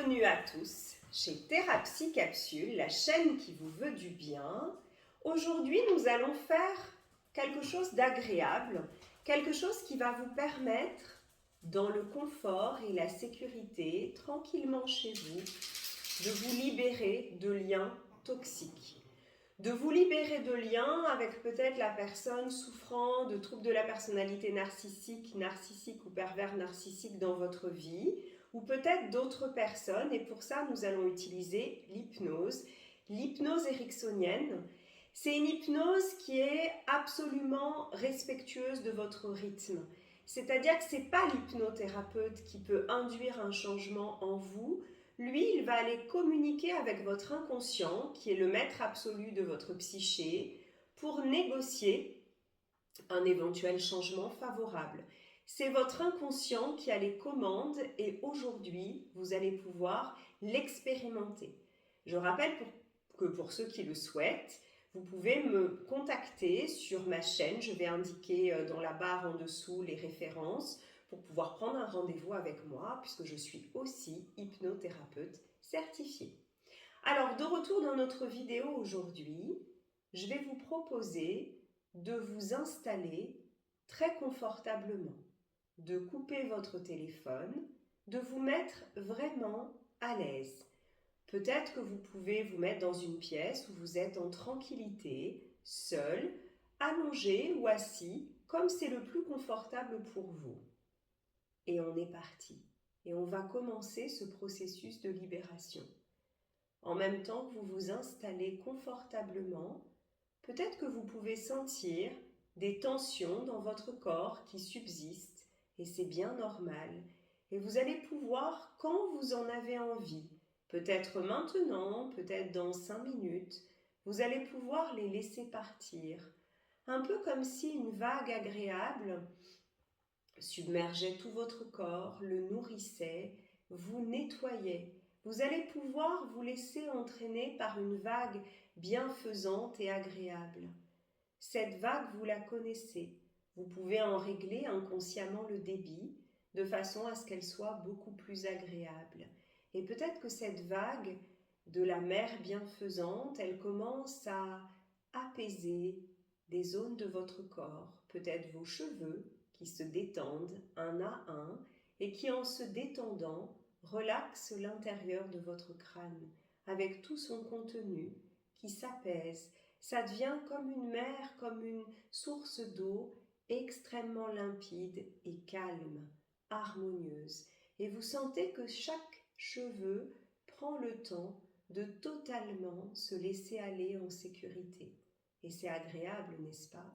Bienvenue à tous chez Thérapsie Capsule, la chaîne qui vous veut du bien. Aujourd'hui, nous allons faire quelque chose d'agréable, quelque chose qui va vous permettre, dans le confort et la sécurité, tranquillement chez vous, de vous libérer de liens toxiques. De vous libérer de liens avec peut-être la personne souffrant de troubles de la personnalité narcissique ou pervers narcissique dans votre vie, ou peut-être d'autres personnes, et pour ça nous allons utiliser l'hypnose ericksonienne. C'est une hypnose qui est absolument respectueuse de votre rythme. C'est-à-dire que ce n'est pas l'hypnothérapeute qui peut induire un changement en vous. Lui, il va aller communiquer avec votre inconscient, qui est le maître absolu de votre psyché, pour négocier un éventuel changement favorable. C'est votre inconscient qui a les commandes et aujourd'hui, vous allez pouvoir l'expérimenter. Je rappelle que pour ceux qui le souhaitent, vous pouvez me contacter sur ma chaîne. Je vais indiquer dans la barre en dessous les références pour pouvoir prendre un rendez-vous avec moi puisque je suis aussi hypnothérapeute certifiée. Alors, de retour dans notre vidéo aujourd'hui, je vais vous proposer de vous installer très confortablement, de couper votre téléphone, de vous mettre vraiment à l'aise. Peut-être que vous pouvez vous mettre dans une pièce où vous êtes en tranquillité, seul, allongé ou assis, comme c'est le plus confortable pour vous. Et on est parti. Et on va commencer ce processus de libération. En même temps que vous vous installez confortablement, peut-être que vous pouvez sentir des tensions dans votre corps qui subsistent, et c'est bien normal. Et vous allez pouvoir, quand vous en avez envie, peut-être maintenant, peut-être dans 5 minutes, vous allez pouvoir les laisser partir. Un peu comme si une vague agréable submergeait tout votre corps, le nourrissait, vous nettoyait. Vous allez pouvoir vous laisser entraîner par une vague bienfaisante et agréable. Cette vague, vous la connaissez. Vous pouvez en régler inconsciemment le débit de façon à ce qu'elle soit beaucoup plus agréable. Et peut-être que cette vague de la mer bienfaisante, elle commence à apaiser des zones de votre corps, peut-être vos cheveux qui se détendent un à un et qui, en se détendant, relaxent l'intérieur de votre crâne avec tout son contenu qui s'apaise. Ça devient comme une mer, comme une source d'eau extrêmement limpide et calme, harmonieuse. Et vous sentez que chaque cheveu prend le temps de totalement se laisser aller en sécurité. Et c'est agréable, n'est-ce pas?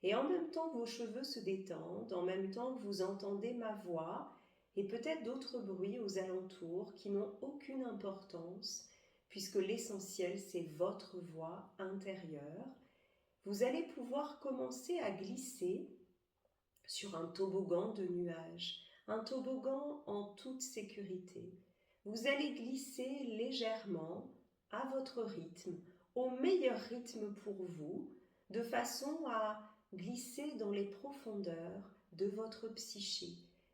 Et en même temps que vos cheveux se détendent, en même temps que vous entendez ma voix, et peut-être d'autres bruits aux alentours qui n'ont aucune importance, puisque l'essentiel c'est votre voix intérieure, vous allez pouvoir commencer à glisser sur un toboggan de nuages, un toboggan en toute sécurité. Vous allez glisser légèrement à votre rythme, au meilleur rythme pour vous, de façon à glisser dans les profondeurs de votre psyché,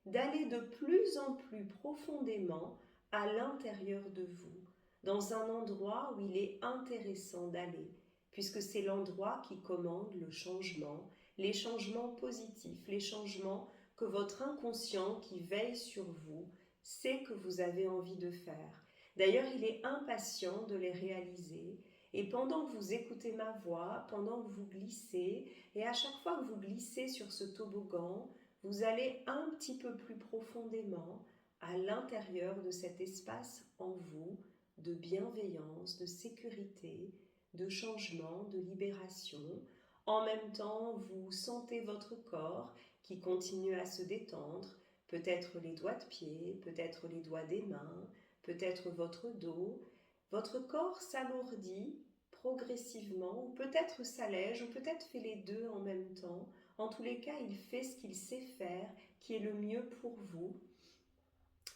d'aller de plus en plus profondément à l'intérieur de vous, dans un endroit où il est intéressant d'aller, puisque c'est l'endroit qui commande le changement, les changements positifs, les changements que votre inconscient qui veille sur vous sait que vous avez envie de faire. D'ailleurs, il est impatient de les réaliser. Et pendant que vous écoutez ma voix, pendant que vous glissez, et à chaque fois que vous glissez sur ce toboggan, vous allez un petit peu plus profondément à l'intérieur de cet espace en vous de bienveillance, de sécurité, de changement, de libération. En même temps, vous sentez votre corps qui continue à se détendre, peut-être les doigts de pied, peut-être les doigts des mains, peut-être votre dos. Votre corps s'alourdit progressivement, ou peut-être s'allège, ou peut-être fait les deux en même temps. En tous les cas, il fait ce qu'il sait faire, qui est le mieux pour vous.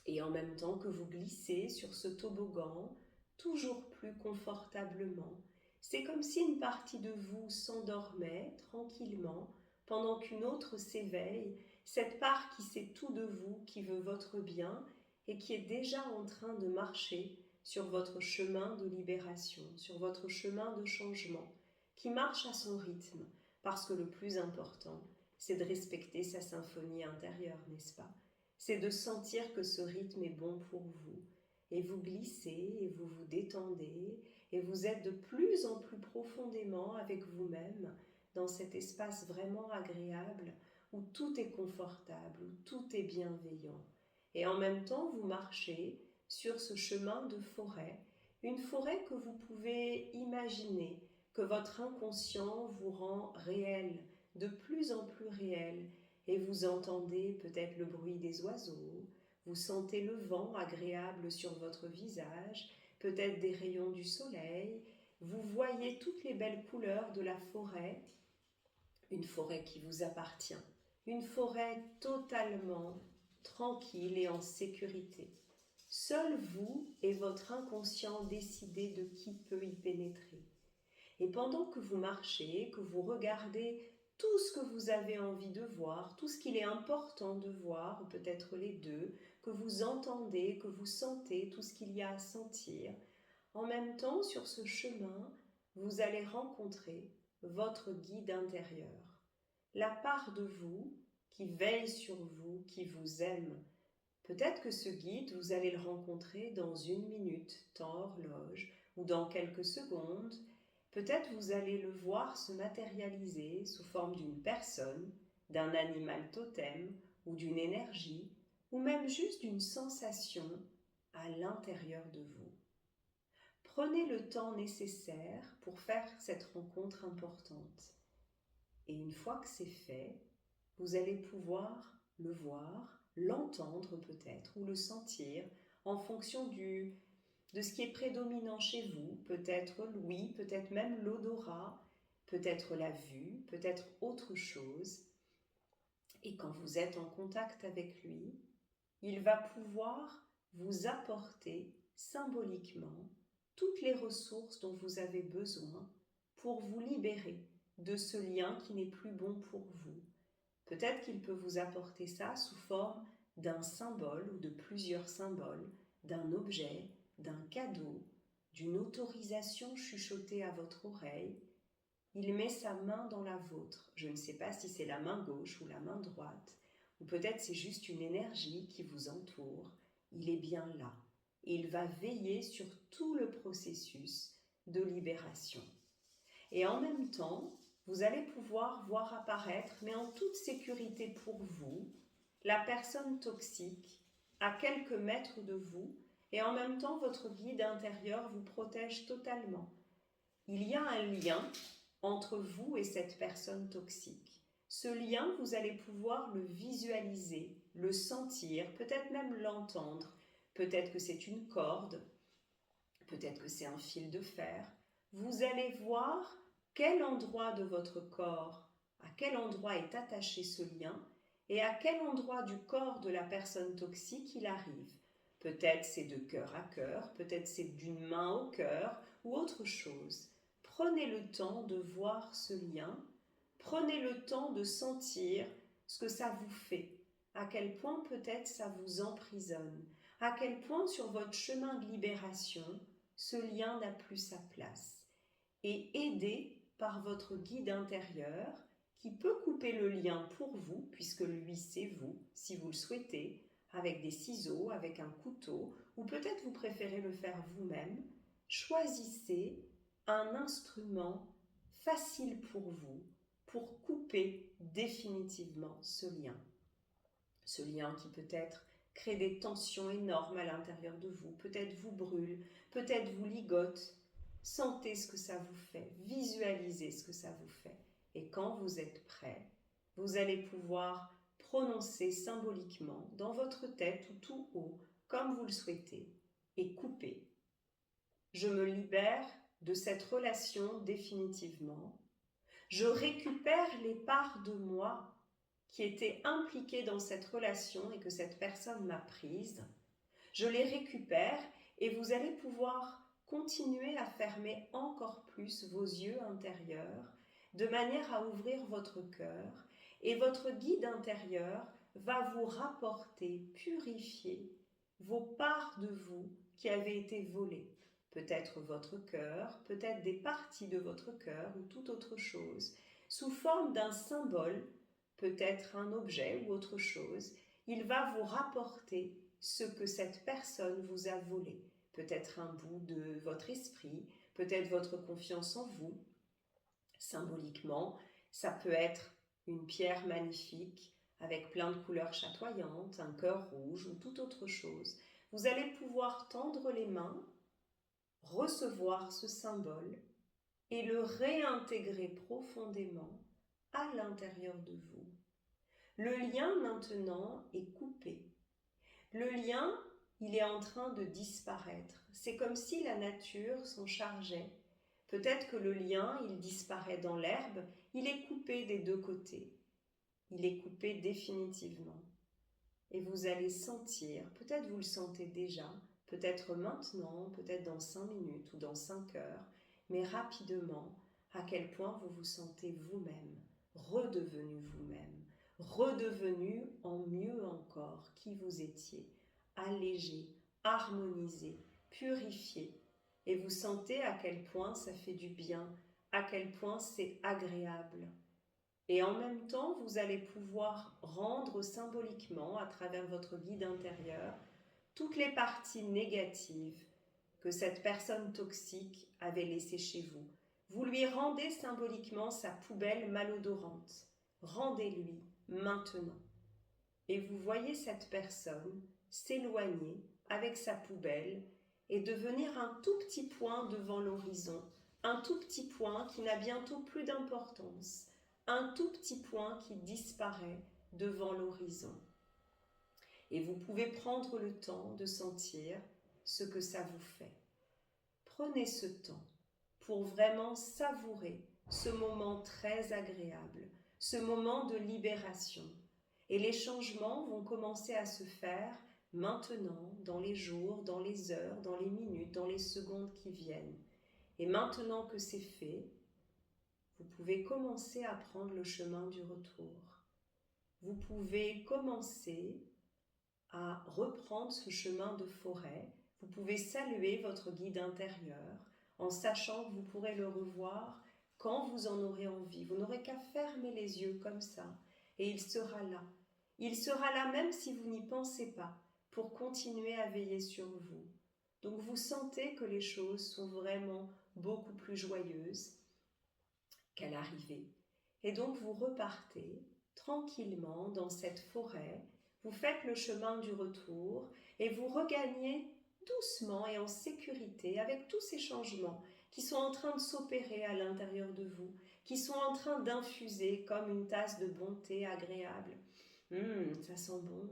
Et en même temps que vous glissez sur ce toboggan, toujours plus confortablement, c'est comme si une partie de vous s'endormait tranquillement pendant qu'une autre s'éveille, cette part qui sait tout de vous, qui veut votre bien et qui est déjà en train de marcher sur votre chemin de libération, sur votre chemin de changement, qui marche à son rythme, parce que le plus important, c'est de respecter sa symphonie intérieure, n'est-ce pas? C'est de sentir que ce rythme est bon pour vous, et vous glissez, et vous vous détendez, et vous êtes de plus en plus profondément avec vous-même, dans cet espace vraiment agréable, où tout est confortable, où tout est bienveillant. Et en même temps, vous marchez sur ce chemin de forêt, une forêt que vous pouvez imaginer, que votre inconscient vous rend réel, de plus en plus réel, et vous entendez peut-être le bruit des oiseaux, vous sentez le vent agréable sur votre visage, peut-être des rayons du soleil, vous voyez toutes les belles couleurs de la forêt, une forêt qui vous appartient, une forêt totalement tranquille et en sécurité. Seul vous et votre inconscient décidez de qui peut y pénétrer. Et pendant que vous marchez, que vous regardez tout ce que vous avez envie de voir, tout ce qu'il est important de voir, ou peut-être les deux, que vous entendez, que vous sentez, tout ce qu'il y a à sentir, en même temps, sur ce chemin, vous allez rencontrer votre guide intérieur, la part de vous qui veille sur vous, qui vous aime. Peut-être que ce guide, vous allez le rencontrer dans 1 minute, temps horloge, ou dans quelques secondes. Peut-être vous allez le voir se matérialiser sous forme d'une personne, d'un animal totem, ou d'une énergie, ou même juste d'une sensation à l'intérieur de vous. Prenez le temps nécessaire pour faire cette rencontre importante. Et une fois que c'est fait, vous allez pouvoir le voir, l'entendre peut-être, ou le sentir en fonction de ce qui est prédominant chez vous, peut-être l'ouïe, peut-être même l'odorat, peut-être la vue, peut-être autre chose. Et quand vous êtes en contact avec lui, il va pouvoir vous apporter symboliquement toutes les ressources dont vous avez besoin pour vous libérer de ce lien qui n'est plus bon pour vous. Peut-être qu'il peut vous apporter ça sous forme d'un symbole ou de plusieurs symboles, d'un objet, d'un cadeau, d'une autorisation chuchotée à votre oreille. Il met sa main dans la vôtre. Je ne sais pas si c'est la main gauche ou la main droite, ou peut-être c'est juste une énergie qui vous entoure. Il est bien là. Et il va veiller sur tout le processus de libération. Et en même temps, vous allez pouvoir voir apparaître, mais en toute sécurité pour vous, la personne toxique à quelques mètres de vous, et en même temps, votre guide intérieur vous protège totalement. Il y a un lien entre vous et cette personne toxique. Ce lien, vous allez pouvoir le visualiser, le sentir, peut-être même l'entendre. Peut-être que c'est une corde, peut-être que c'est un fil de fer. Vous allez voir quel endroit de votre corps, à quel endroit est attaché ce lien et à quel endroit du corps de la personne toxique il arrive. Peut-être c'est de cœur à cœur, peut-être c'est d'une main au cœur ou autre chose. Prenez le temps de voir ce lien, prenez le temps de sentir ce que ça vous fait, à quel point peut-être ça vous emprisonne, à quel point sur votre chemin de libération, ce lien n'a plus sa place. Et aidé par votre guide intérieur qui peut couper le lien pour vous, puisque lui c'est vous, si vous le souhaitez, avec des ciseaux, avec un couteau, ou peut-être vous préférez le faire vous-même. Choisissez un instrument facile pour vous, pour couper définitivement ce lien. Ce lien qui peut-être crée des tensions énormes à l'intérieur de vous, peut-être vous brûle, peut-être vous ligote. Sentez ce que ça vous fait, visualisez ce que ça vous fait. Et quand vous êtes prêt, vous allez pouvoir prononcer symboliquement dans votre tête ou tout haut, comme vous le souhaitez, et couper. Je me libère de cette relation définitivement. Je récupère les parts de moi qui étaient impliquées dans cette relation et que cette personne m'a prise. Je les récupère et vous allez pouvoir continuer à fermer encore plus vos yeux intérieurs de manière à ouvrir votre cœur et votre guide intérieur va vous rapporter, purifier vos parts de vous qui avaient été volées. Peut-être votre cœur, peut-être des parties de votre cœur ou toute autre chose, sous forme d'un symbole, peut-être un objet ou autre chose. Il va vous rapporter ce que cette personne vous a volé. Peut-être un bout de votre esprit, peut-être votre confiance en vous. Symboliquement, ça peut être une pierre magnifique avec plein de couleurs chatoyantes, un cœur rouge ou toute autre chose. Vous allez pouvoir tendre les mains, recevoir ce symbole et le réintégrer profondément à l'intérieur de vous. Le lien maintenant est coupé. Le lien, il est en train de disparaître. C'est comme si la nature s'en chargeait. Peut-être que le lien, il disparaît dans l'herbe, il est coupé des deux côtés. Il est coupé définitivement. Et vous allez sentir, peut-être vous le sentez déjà, peut-être maintenant, peut-être dans 5 minutes ou dans 5 heures, mais rapidement, à quel point vous vous sentez vous-même, redevenu vous-même, redevenu en mieux encore qui vous étiez, allégé, harmonisé, purifié. Et vous sentez à quel point ça fait du bien, à quel point c'est agréable. Et en même temps, vous allez pouvoir rendre symboliquement, à travers votre guide intérieur, toutes les parties négatives que cette personne toxique avait laissées chez vous. Vous lui rendez symboliquement sa poubelle malodorante. Rendez-lui maintenant. Et vous voyez cette personne s'éloigner avec sa poubelle et devenir un tout petit point devant l'horizon, un tout petit point qui n'a bientôt plus d'importance, un tout petit point qui disparaît devant l'horizon. Et vous pouvez prendre le temps de sentir ce que ça vous fait. Prenez ce temps pour vraiment savourer ce moment très agréable, ce moment de libération. Et les changements vont commencer à se faire maintenant, dans les jours, dans les heures, dans les minutes, dans les secondes qui viennent. Et maintenant que c'est fait, vous pouvez commencer à prendre le chemin du retour. Vous pouvez commencer à reprendre ce chemin de forêt. Vous pouvez saluer votre guide intérieur en sachant que vous pourrez le revoir quand vous en aurez envie. Vous n'aurez qu'à fermer les yeux comme ça et il sera là. Il sera là même si vous n'y pensez pas pour continuer à veiller sur vous. Donc vous sentez que les choses sont vraiment beaucoup plus joyeuses qu'à l'arrivée. Et donc vous repartez tranquillement dans cette forêt, vous faites le chemin du retour et vous regagnez doucement et en sécurité avec tous ces changements qui sont en train de s'opérer à l'intérieur de vous, qui sont en train d'infuser comme une tasse de bonté agréable. Ça sent bon.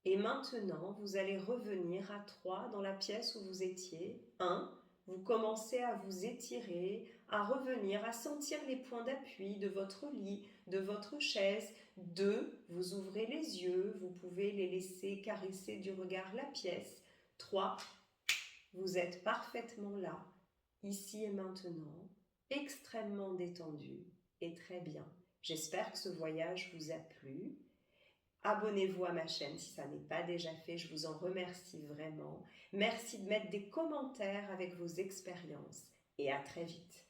Et maintenant, vous allez revenir à 3 dans la pièce où vous étiez. 1, vous commencez à vous étirer, à revenir, à sentir les points d'appui de votre lit, de votre chaise. 2, vous ouvrez les yeux, vous pouvez les laisser caresser du regard la pièce. 3, vous êtes parfaitement là, ici et maintenant, extrêmement détendu et très bien. J'espère que ce voyage vous a plu. Abonnez-vous à ma chaîne si ça n'est pas déjà fait, je vous en remercie vraiment. Merci de mettre des commentaires avec vos expériences et à très vite.